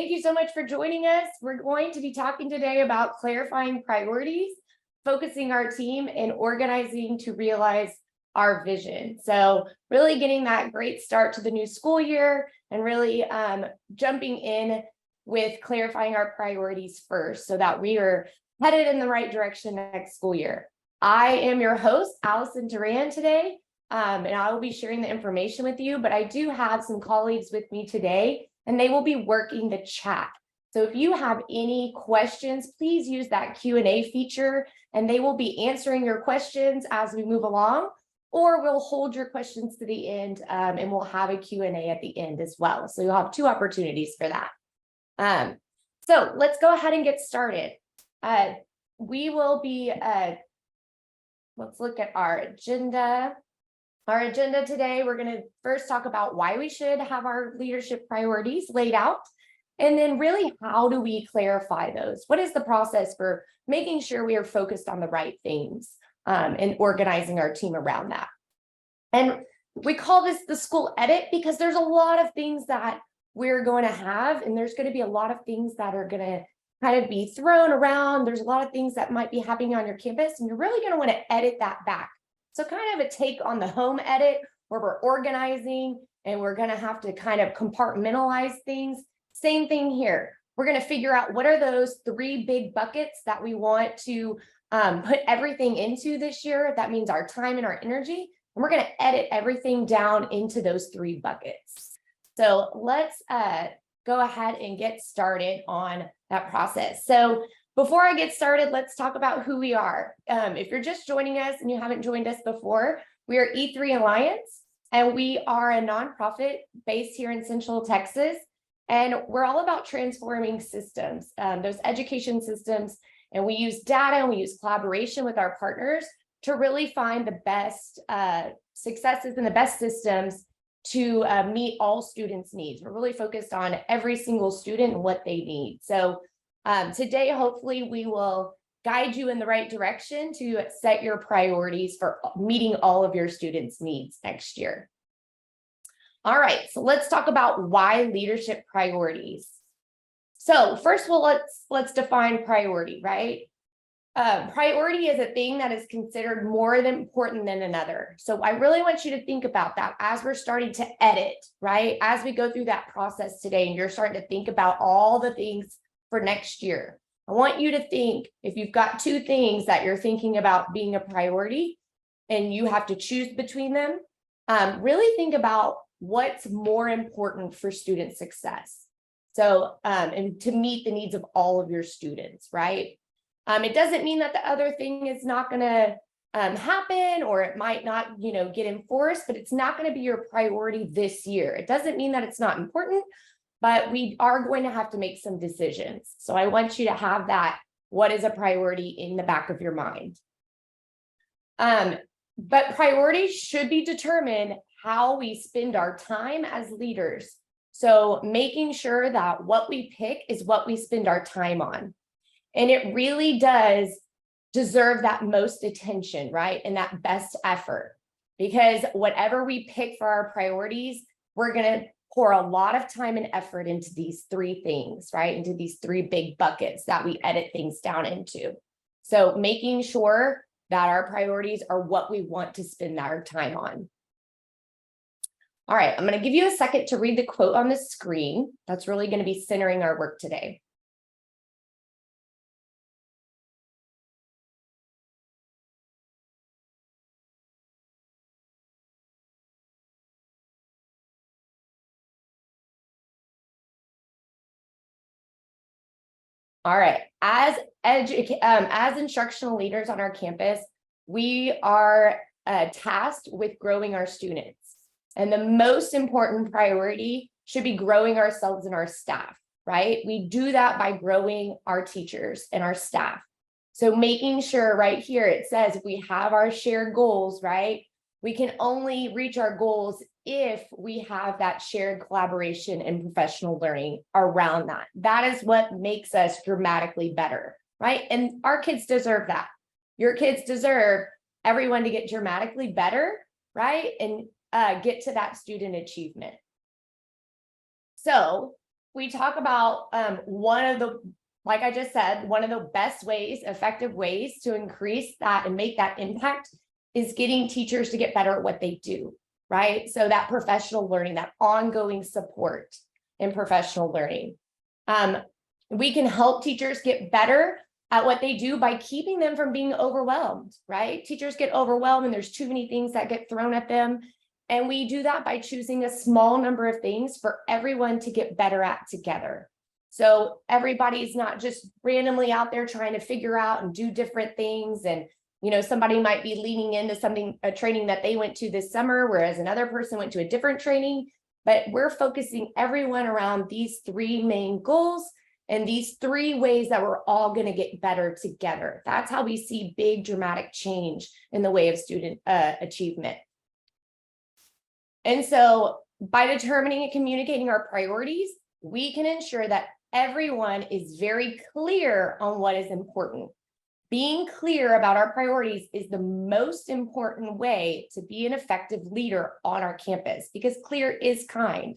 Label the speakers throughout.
Speaker 1: thank you so much for joining us. We're going to be talking today about clarifying priorities, focusing our team, and organizing to realize our vision. So really getting that great start to the new school year and really jumping in with clarifying our priorities first so that we are headed in the right direction next school year. I am your host, Allison Duran, today, and I will be sharing the information with you, but I do have some colleagues with me today, and they will be working the chat. So if you have any questions, please use that Q&A feature, and they will be answering your questions as we move along, or we'll hold your questions to the end, and we'll have a Q&A at the end as well. So you'll have two opportunities for that. So let's go ahead and get started. We will be, let's look at our agenda. Our agenda today, we're going to first talk about why we should have our leadership priorities laid out, and then really how do we clarify those? What is the process for making sure we are focused on the right things and organizing our team around that? And we call this the school edit because there's a lot of things that we're going to have, and there's going to be a lot of things that are going to kind of be thrown around. There's a lot of things that might be happening on your campus, and you're really going to want to edit that back. So kind of a take on the home edit where we're organizing and we're going to have to kind of compartmentalize things. Same thing here. We're going to figure out what are those three big buckets that we want to put everything into this year. That means our time and our energy. And we're going to edit everything down into those three buckets. So let's go ahead and get started on that process. So before I get started, let's talk about who we are. If you're just joining us and you haven't joined us before, we are E3 Alliance, and we are a nonprofit based here in Central Texas. And we're all about transforming systems, those education systems. And we use data and we use collaboration with our partners to really find the best successes and the best systems to meet all students' needs. We're really focused on every single student and what they need. So today, hopefully, we will guide you in the right direction to set your priorities for meeting all of your students' needs next year. All right, so let's talk about why leadership priorities. So first of all, let's define priority, right? Priority is a thing that is considered more important than another. So I really want you to think about that as we're starting to edit, right? As we go through that process today and you're starting to think about all the things for next year. I want you to think, if you've got two things that you're thinking about being a priority and you have to choose between them, really think about what's more important for student success. So, and to meet the needs of all of your students, right? It doesn't mean that the other thing is not going to happen, or it might not, get enforced, but it's not going to be your priority this year. It doesn't mean that it's not important, but we are going to have to make some decisions. So I want you to have that, what is a priority, in the back of your mind. But priorities should be determined how we spend our time as leaders. So making sure that what we pick is what we spend our time on. And it really does deserve that most attention, right? And that best effort, because whatever we pick for our priorities, we're going to pour a lot of time and effort into these three things, right? Into these three big buckets that we edit things down into. So making sure that our priorities are what we want to spend our time on. All right, I'm going to give you a second to read the quote on the screen. That's really going to be centering our work today. All right, as instructional leaders on our campus, we are tasked with growing our students. And the most important priority should be growing ourselves and our staff, right? We do that by growing our teachers and our staff. So making sure right here, it says if we have our shared goals, right? We can only reach our goals if we have that shared collaboration and professional learning around that. That is what makes us dramatically better, right? And our kids deserve that. Your kids deserve everyone to get dramatically better, right? And get to that student achievement. So we talk about one of the, like I just said, one of the best ways, effective ways to increase that and make that impact is getting teachers to get better at what they do, right? So that professional learning, that ongoing support in professional learning. We can help teachers get better at what they do by keeping them from being overwhelmed, right? Teachers get overwhelmed and there's too many things that get thrown at them. And we do that by choosing a small number of things for everyone to get better at together. So everybody's not just randomly out there trying to figure out and do different things. And, you know, somebody might be leaning into something, a training that they went to this summer, whereas another person went to a different training. But we're focusing everyone around these three main goals and these three ways that we're all going to get better together. That's how we see big dramatic change in the way of student achievement. And so by determining and communicating our priorities, we can ensure that everyone is very clear on what is important. Being clear about our priorities is the most important way to be an effective leader on our campus, because clear is kind.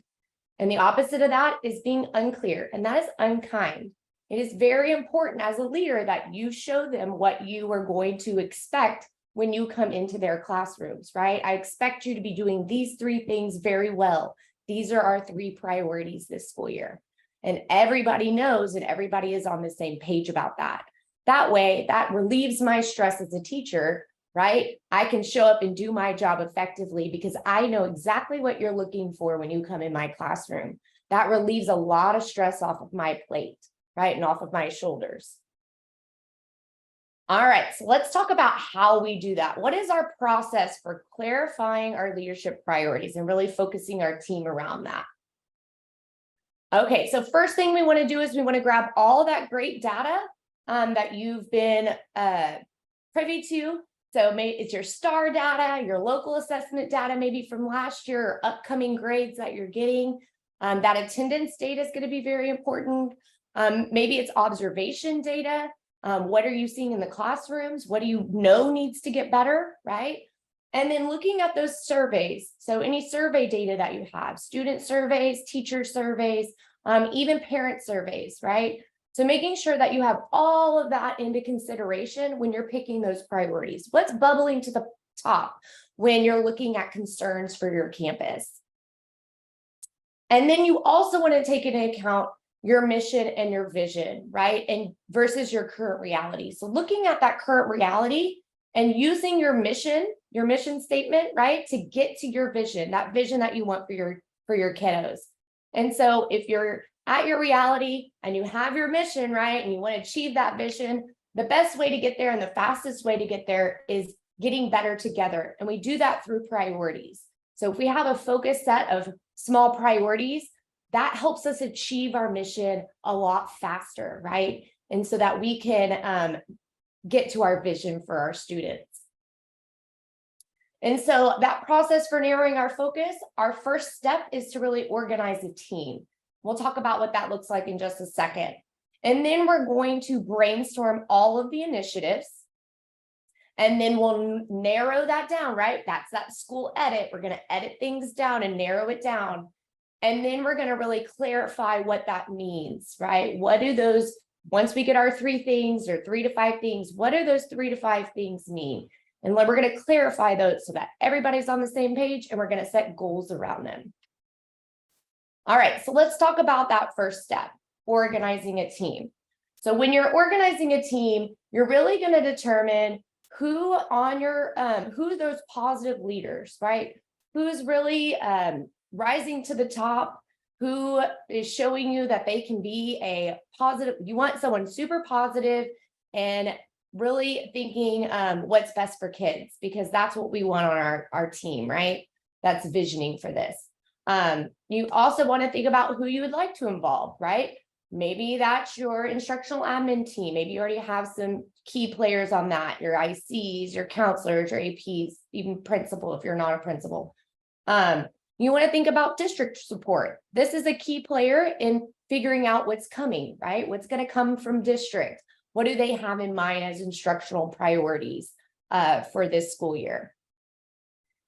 Speaker 1: And the opposite of that is being unclear, and that is unkind. It is very important as a leader that you show them what you are going to expect when you come into their classrooms, right? I expect you to be doing these three things very well. These are our three priorities this school year. And everybody knows and everybody is on the same page about that. That way, that relieves my stress as a teacher, right? I can show up and do my job effectively because I know exactly what you're looking for when you come in my classroom. That relieves a lot of stress off of my plate, right? And off of my shoulders. All right, so let's talk about how we do that. What is our process for clarifying our leadership priorities and really focusing our team around that? Okay, so first thing we want to do is we want to grab all that great data that you've been privy to. So maybe it's your STAR data, your local assessment data, maybe from last year, or upcoming grades that you're getting. That attendance data is going to be very important. Maybe it's observation data. What are you seeing in the classrooms? What do you know needs to get better, right? And then looking at those surveys. So any survey data that you have, student surveys, teacher surveys, even parent surveys, right? So making sure that you have all of that into consideration when you're picking those priorities. What's bubbling to the top when you're looking at concerns for your campus? And then you also want to take into account your mission and your vision, right? And versus your current reality. So looking at that current reality and using your mission statement, right, to get to your vision, that vision that you want for your kiddos. And so if you're at your reality and you have your mission, right, and you want to achieve that vision, the best way to get there and the fastest way to get there is getting better together. And we do that through priorities. So if we have a focused set of small priorities, that helps us achieve our mission a lot faster, right? And so that we can get to our vision for our students. And so that process for narrowing our focus, our first step is to really organize a team. We'll talk about what that looks like in just a second. And then we're going to brainstorm all of the initiatives. And then we'll narrow that down, right? That's that school edit. We're going to edit things down and narrow it down. And then we're going to really clarify what that means, right? What do those, once we get our 3 things or 3 to 5 things, what do those 3 to 5 things mean? And we're going to clarify those so that everybody's on the same page, and we're going to set goals around them. All right, so let's talk about that first step, organizing a team. So when you're organizing a team, you're really going to determine who on your, who those positive leaders, right? Who's really rising to the top, who is showing you that they can be a positive, you want someone super positive and really thinking what's best for kids, because that's what we want on our team, right? That's visioning for this. You also want to think about who you would like to involve, right? Maybe that's your instructional admin team. Maybe you already have some key players on that, your ICs, your counselors, your APs, even principal if you're not a principal. You want to think about district support. This is a key player in figuring out what's coming, right? What's going to come from district? What do they have in mind as instructional priorities for this school year?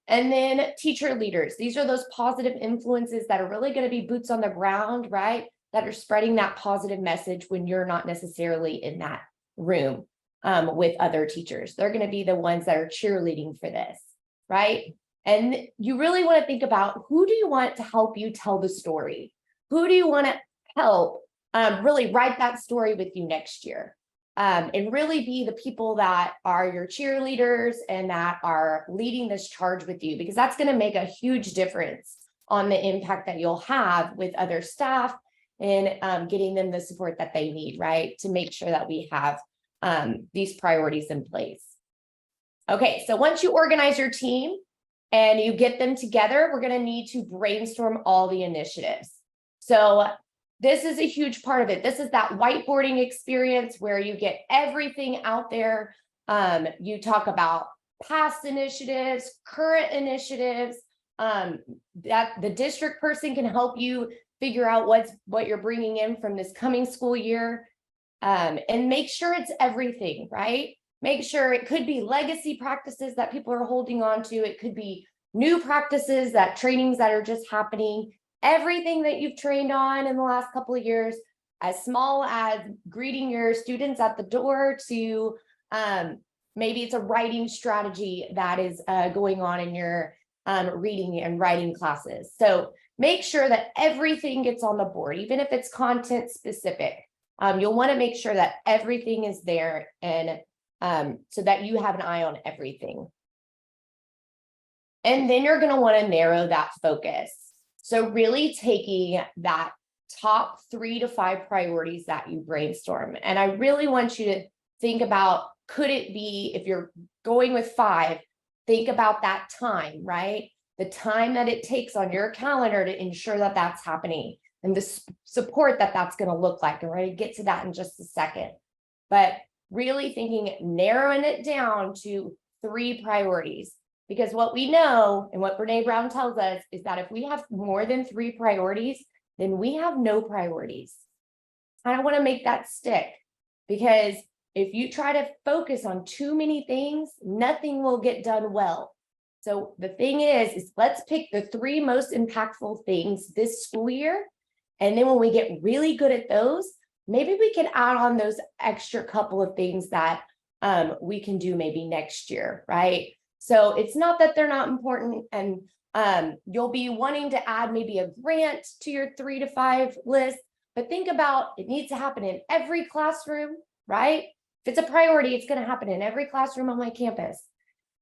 Speaker 1: And then teacher leaders. These are those positive influences that are really going to be boots on the ground, right? that are spreading that positive message when you're not necessarily in that room with other teachers. They're going to be the ones that are cheerleading for this, right? And you really want to think about, who do you want to help you tell the story? Who do you want to help really write that story with you next year? And really be the people that are your cheerleaders and that are leading this charge with you, because that's going to make a huge difference on the impact that you'll have with other staff and getting them the support that they need, right? To make sure that we have these priorities in place. Okay, so once you organize your team and you get them together, we're going to need to brainstorm all the initiatives. So this is a huge part of it. This is that whiteboarding experience where you get everything out there. You talk about past initiatives, current initiatives, that the district person can help you figure out what you're bringing in from this coming school year, and make sure it's everything, right? Make sure it could be legacy practices that people are holding on to. It could be new practices, that trainings that are just happening, everything that you've trained on in the last couple of years, as small as greeting your students at the door to maybe it's a writing strategy that is going on in your reading and writing classes. So make sure that everything gets on the board, even if it's content specific. You'll want to make sure that everything is there, and so that you have an eye on everything. And then you're going to want to narrow that focus. So really taking that top 3 to 5 priorities that you brainstorm. And I really want you to think about, could it be, if you're going with 5, think about that time, right? The time that it takes on your calendar to ensure that that's happening, and the support that that's going to look like. And we're going to get to that in just a second. But really thinking, narrowing it down to 3 priorities. Because what we know, and what Brene Brown tells us, is that if we have more than 3 priorities, then we have no priorities. I don't want to make that stick, because if you try to focus on too many things, nothing will get done well. So the thing is let's pick the 3 most impactful things this school year. And then when we get really good at those, maybe we can add on those extra couple of things that we can do maybe next year, right? So it's not that they're not important, and you'll be wanting to add maybe a grant to your 3 to 5 list, but think about, it needs to happen in every classroom, right? If it's a priority, it's going to happen in every classroom on my campus.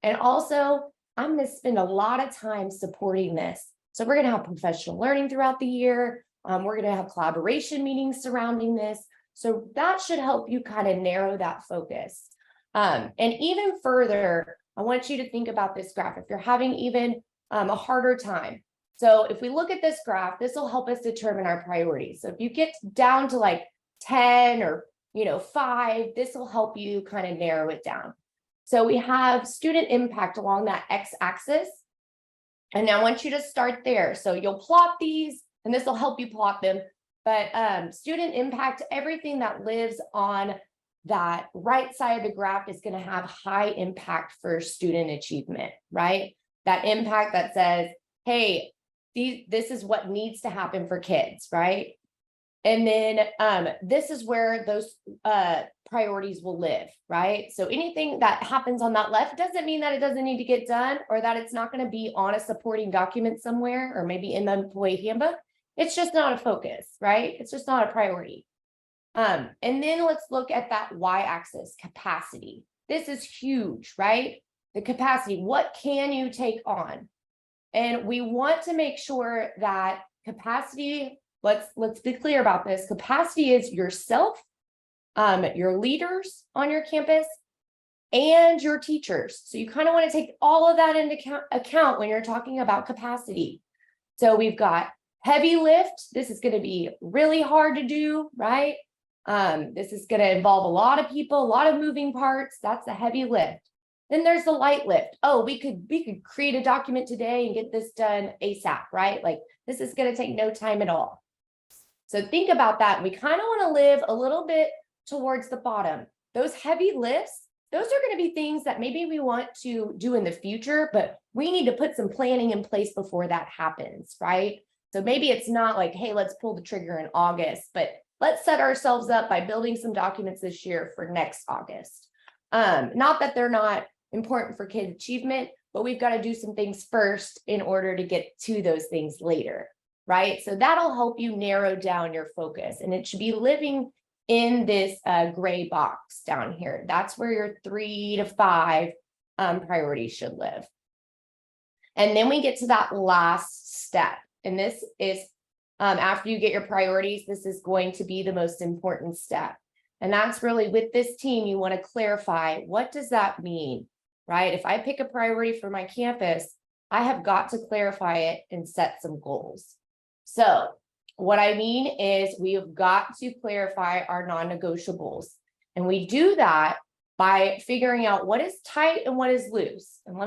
Speaker 1: And also, I'm going to spend a lot of time supporting this. So we're going to have professional learning throughout the year. We're going to have collaboration meetings surrounding this. So that should help you kind of narrow that focus. And even further, I want you to think about this graph if you're having even a harder time. So if we look at this graph, this will help us determine our priorities. So if you get down to like 10 or 5, this will help you kind of narrow it down. So we have student impact along that x-axis. And now I want you to start there. So you'll plot these, and this will help you plot them. But student impact, everything that lives on that right side of the graph is going to have high impact for student achievement, right? That impact that says, hey, this is what needs to happen for kids, right? And then this is where those priorities will live, right? So anything that happens on that left doesn't mean that it doesn't need to get done, or that it's not going to be on a supporting document somewhere, or maybe in the employee handbook. It's just not a focus, right? It's just not a priority. And then let's look at that y-axis, capacity. This is huge, right? The capacity, what can you take on? And we want to make sure that capacity, let's be clear about this. Capacity is yourself, your leaders on your campus, and your teachers. So you kind of want to take all of that into account when you're talking about capacity. So we've got heavy lift. This is going to be really hard to do, right? This is going to involve a lot of people, a lot of moving parts. That's a heavy lift. Then there's the light lift. Oh, we could create a document today and get this done ASAP, right? Like, this is going to take no time at all. So think about that. We kind of want to live a little bit towards the bottom. Those heavy lifts, those are going to be things that maybe we want to do in the future, but we need to put some planning in place before that happens, right? So maybe it's not like, hey, let's pull the trigger in August, but let's set ourselves up by building some documents this year for next August. Not that they're not important for kid achievement, but we've got to do some things first in order to get to those things later, right? So that'll help you narrow down your focus, and it should be living in this gray box down here. That's where your 3 to 5 priorities should live. And then we get to that last step. And this is after you get your priorities, this is going to be the most important step. And that's really with this team, you want to clarify, what does that mean, right? If I pick a priority for my campus, I have got to clarify it and set some goals. So what I mean is we have got to clarify our non-negotiables. And we do that by figuring out what is tight and what is loose. And let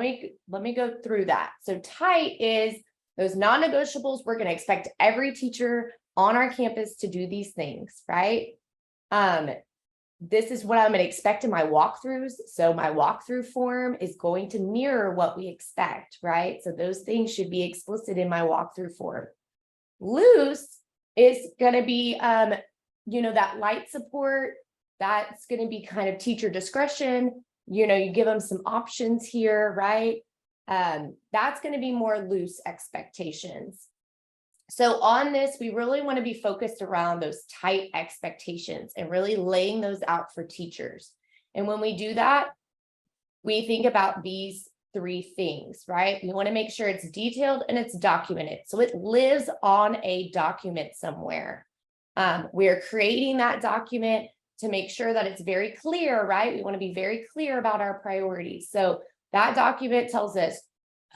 Speaker 1: me go through that. So tight is those non-negotiables. We're going to expect every teacher on our campus to do these things, right? This is what I'm going to expect in my walkthroughs. So my walkthrough form is going to mirror what we expect, right? So those things should be explicit in my walkthrough form. Loose is going to be, that light support. That's going to be kind of teacher discretion. You give them some options here, right? That's going to be more loose expectations. So on this, we really want to be focused around those tight expectations and really laying those out for teachers. And when we do that, we think about these 3 things, right? We want to make sure it's detailed and it's documented. So it lives on a document somewhere. We're creating that document to make sure that it's very clear, right? We want to be very clear about our priorities. So that document tells us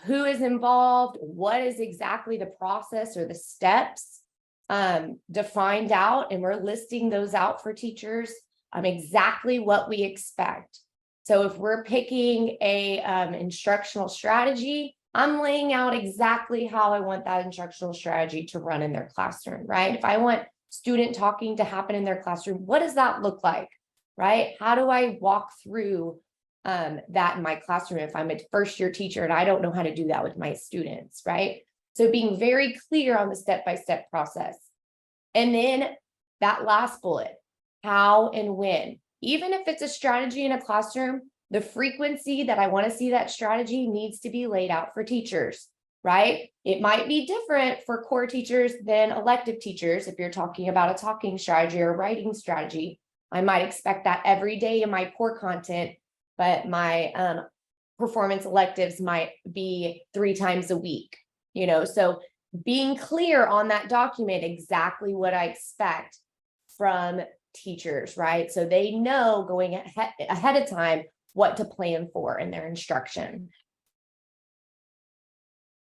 Speaker 1: who is involved, what is exactly the process or the steps defined out, and we're listing those out for teachers, exactly what we expect. So if we're picking a instructional strategy, I'm laying out exactly how I want that instructional strategy to run in their classroom, right? If I want student talking to happen in their classroom, what does that look like, right? How do I walk through that in my classroom if I'm a first-year teacher and I don't know how to do that with my students, right? So being very clear on the step-by-step process. And then that last bullet, how and when. Even if it's a strategy in a classroom, the frequency that I want to see that strategy needs to be laid out for teachers, right? It might be different for core teachers than elective teachers. If you're talking about a talking strategy or writing strategy, I might expect that every day in my core content, but my performance electives might be 3 times a week, so being clear on that document exactly what I expect from teachers, right? So they know going ahead of time what to plan for in their instruction.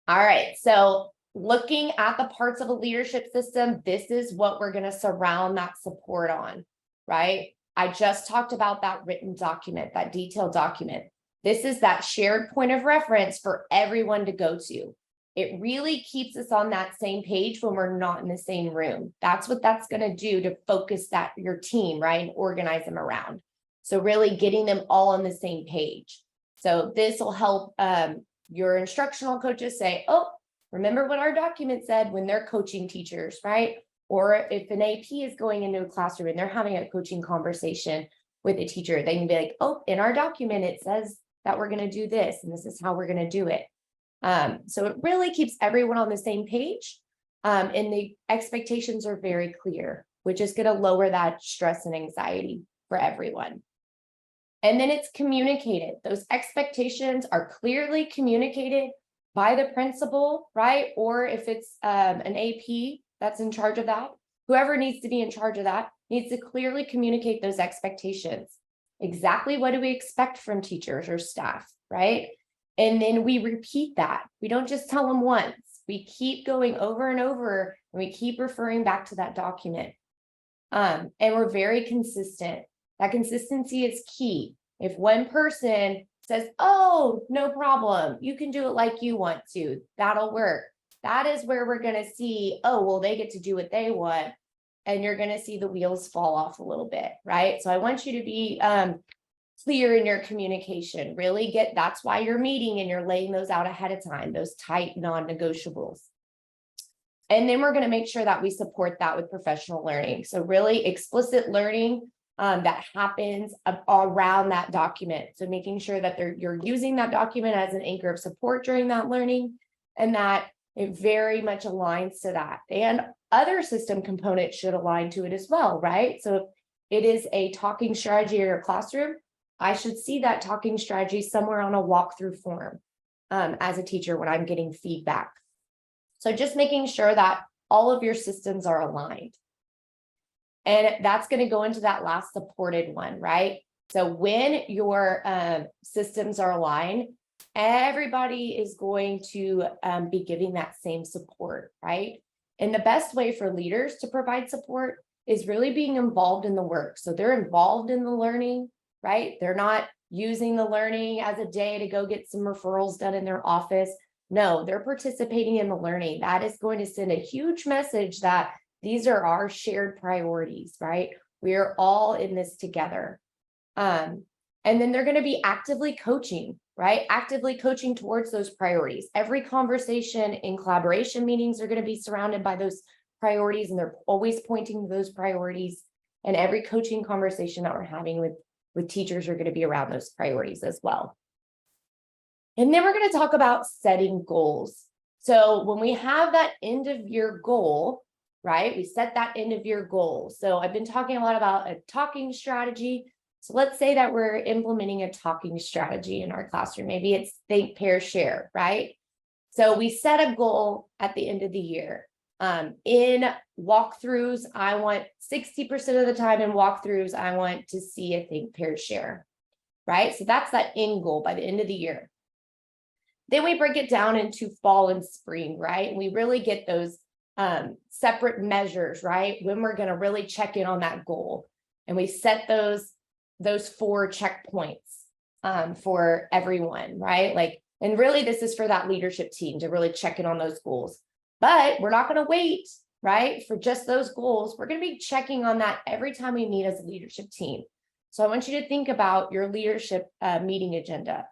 Speaker 1: All right, so looking at the parts of a leadership system, this is what we're going to surround that support on, right? I just talked about that written document, that detailed document. This is that shared point of reference for everyone to go to. It really keeps us on that same page when we're not in the same room. That's what that's going to do to focus your team, right? And organize them around. So really getting them all on the same page. So this will help your instructional coaches say, oh, remember what our document said when they're coaching teachers, right? Or if an AP is going into a classroom and they're having a coaching conversation with a teacher, they can be like, oh, in our document, it says that we're going to do this, and this is how we're going to do it. So it really keeps everyone on the same page, and the expectations are very clear, which is going to lower that stress and anxiety for everyone. And then it's communicated. Those expectations are clearly communicated by the principal, right? Or if it's an AP that's in charge of that, whoever needs to be in charge of that needs to clearly communicate those expectations. Exactly what do we expect from teachers or staff, right? And then we repeat that. We don't just tell them once. We keep going over and over, and we keep referring back to that document. And we're very consistent. That consistency is key. If one person says, oh, no problem, you can do it like you want to, that'll work. That is where we're going to see, oh, well, they get to do what they want. And you're going to see the wheels fall off a little bit, right? So I want you to be clear in your communication. Really that's why you're meeting and you're laying those out ahead of time, those tight non-negotiables. And then we're going to make sure that we support that with professional learning. So really explicit learning that happens around that document. So making sure that you're using that document as an anchor of support during that learning, and that it very much aligns to that. And other system components should align to it as well, right? So if it is a talking strategy in your classroom, I should see that talking strategy somewhere on a walkthrough form as a teacher when I'm getting feedback. So just making sure that all of your systems are aligned. And that's going to go into that last supported one, right? So when your systems are aligned, everybody is going to be giving that same support, right? And the best way for leaders to provide support is really being involved in the work. So they're involved in the learning, right? They're not using the learning as a day to go get some referrals done in their office. No, they're participating in the learning. That is going to send a huge message that these are our shared priorities, right? We are all in this together. And then they're going to be actively coaching, right? Actively coaching towards those priorities. Every conversation in collaboration meetings are going to be surrounded by those priorities, and they're always pointing to those priorities. And every coaching conversation that we're having with teachers are going to be around those priorities as well. And then we're going to talk about setting goals. So when we have that end of year goal, right, we set that end of year goal. So I've been talking a lot about a talking strategy. So let's say that we're implementing a talking strategy in our classroom. Maybe it's think, pair, share, right? So we set a goal at the end of the year. In walkthroughs, I want 60% of the time in walkthroughs, I want to see a think, pair, share, right? So that's that end goal by the end of the year. Then we break it down into fall and spring, right? And we really get those separate measures, right? When we're going to really check in on that goal. And we set those 4 checkpoints for everyone, right? Like, and really this is for that leadership team to really check in on those goals. But we're not going to wait, right, for just those goals. We're going to be checking on that every time we meet as a leadership team. So I want you to think about your leadership meeting agenda.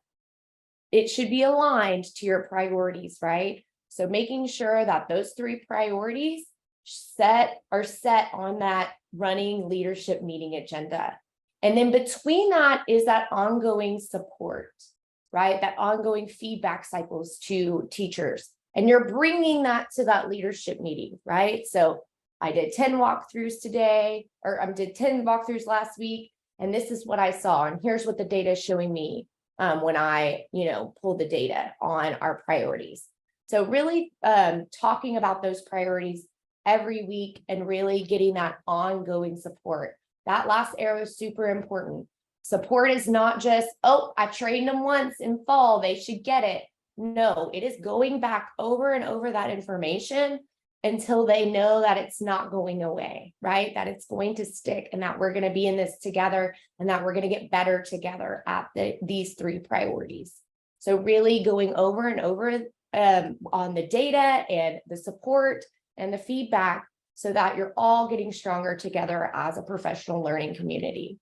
Speaker 1: It should be aligned to your priorities, right? So making sure that those 3 priorities are set on that running leadership meeting agenda. And then between that is that ongoing support, right? That ongoing feedback cycles to teachers. And you're bringing that to that leadership meeting, right? So I did 10 walkthroughs today, or I did 10 walkthroughs last week, and this is what I saw. And here's what the data is showing me when I, pulled the data on our priorities. So really talking about those priorities every week and really getting that ongoing support. That last arrow is super important. Support is not just, oh, I trained them once in fall, they should get it. No, it is going back over and over that information until they know that it's not going away, right? That it's going to stick and that we're going to be in this together and that we're going to get better together at these 3 priorities. So really going over and over on the data and the support and the feedback so that you're all getting stronger together as a professional learning community.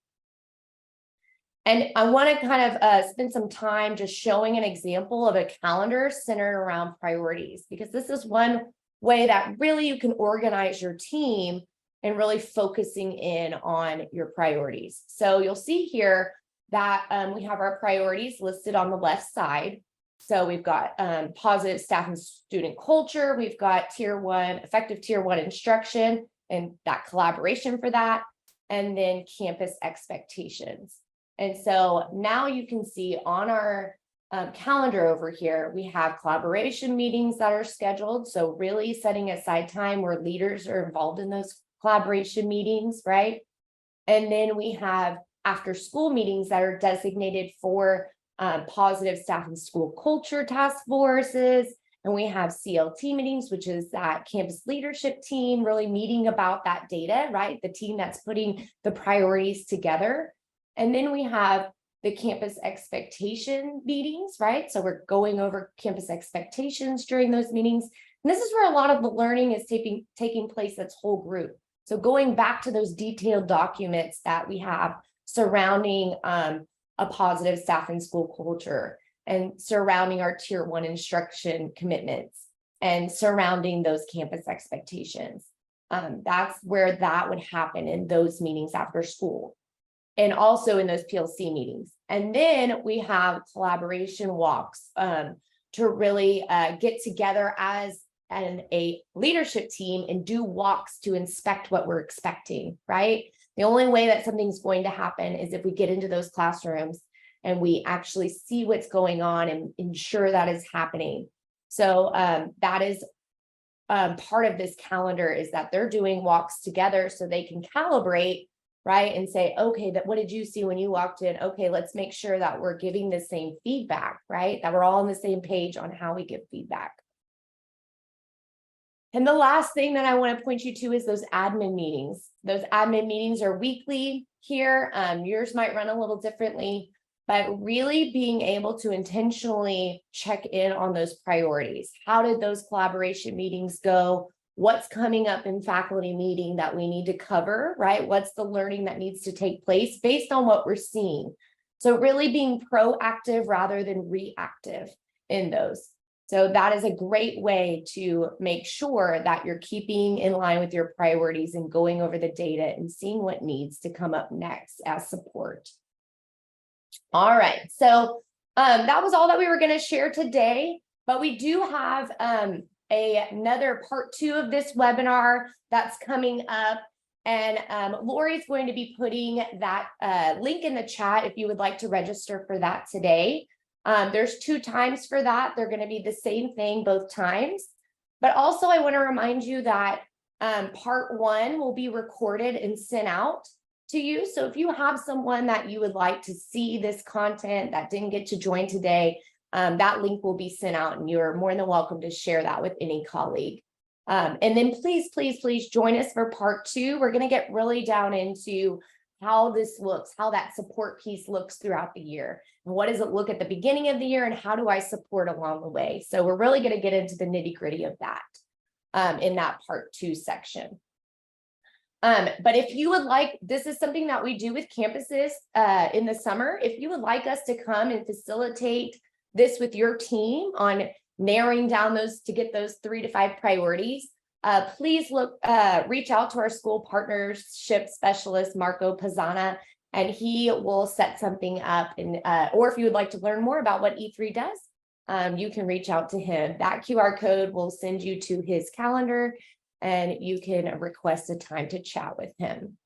Speaker 1: And I want to kind of spend some time just showing an example of a calendar centered around priorities, because this is one way that really you can organize your team and really focusing in on your priorities. So you'll see here that we have our priorities listed on the left side. So we've got positive staff and student culture. We've got tier 1, effective tier 1 instruction and that collaboration for that, and then campus expectations. And so now you can see on our calendar over here, we have collaboration meetings that are scheduled. So really setting aside time where leaders are involved in those collaboration meetings, right? And then we have after school meetings that are designated for positive staff and school culture task forces. And we have CLT meetings, which is that campus leadership team really meeting about that data, right? The team that's putting the priorities together. And then we have the campus expectation meetings, right? So we're going over campus expectations during those meetings. And this is where a lot of the learning is taking place, that's whole group. So going back to those detailed documents that we have surrounding a positive staff and school culture and surrounding our tier 1 instruction commitments. and surrounding those campus expectations. That's where that would happen in those meetings after school, and also in those PLC meetings. And then we have collaboration walks to really get together as a leadership team and do walks to inspect what we're expecting, right? The only way that something's going to happen is if we get into those classrooms and we actually see what's going on and ensure that is happening. So that is part of this calendar, is that they're doing walks together so they can calibrate, right? And say, okay, what did you see when you walked in? Okay, let's make sure that we're giving the same feedback, right? That we're all on the same page on how we give feedback. And the last thing that I want to point you to is those admin meetings. Those admin meetings are weekly here. Yours might run a little differently, but really being able to intentionally check in on those priorities. How did those collaboration meetings go? What's coming up in faculty meeting that we need to cover, right? What's the learning that needs to take place based on what we're seeing? So really being proactive rather than reactive in those. So that is a great way to make sure that you're keeping in line with your priorities and going over the data and seeing what needs to come up next as support. All right, so that was all that we were going to share today, but we do have another part 2 of this webinar that's coming up, and Lori's going to be putting that link in the chat if you would like to register for that today. There's 2 times for that. They're going to be the same thing both times. But also I want to remind you that part 1 will be recorded and sent out to you. So if you have someone that you would like to see this content that didn't get to join today, that link will be sent out, and you're more than welcome to share that with any colleague. And then please join us for part 2. We're going to get really down into how this looks, how that support piece looks throughout the year. And what does it look at the beginning of the year, and how do I support along the way? So we're really going to get into the nitty-gritty of that in that part 2 section. But if you would like, this is something that we do with campuses in the summer. If you would like us to come and facilitate this with your team on narrowing down those to get those 3 to 5 priorities, please reach out to our school partnership specialist, Marco Pizzana, and he will set something up. And or if you would like to learn more about what E3 does, you can reach out to him. That QR code will send you to his calendar, and you can request a time to chat with him.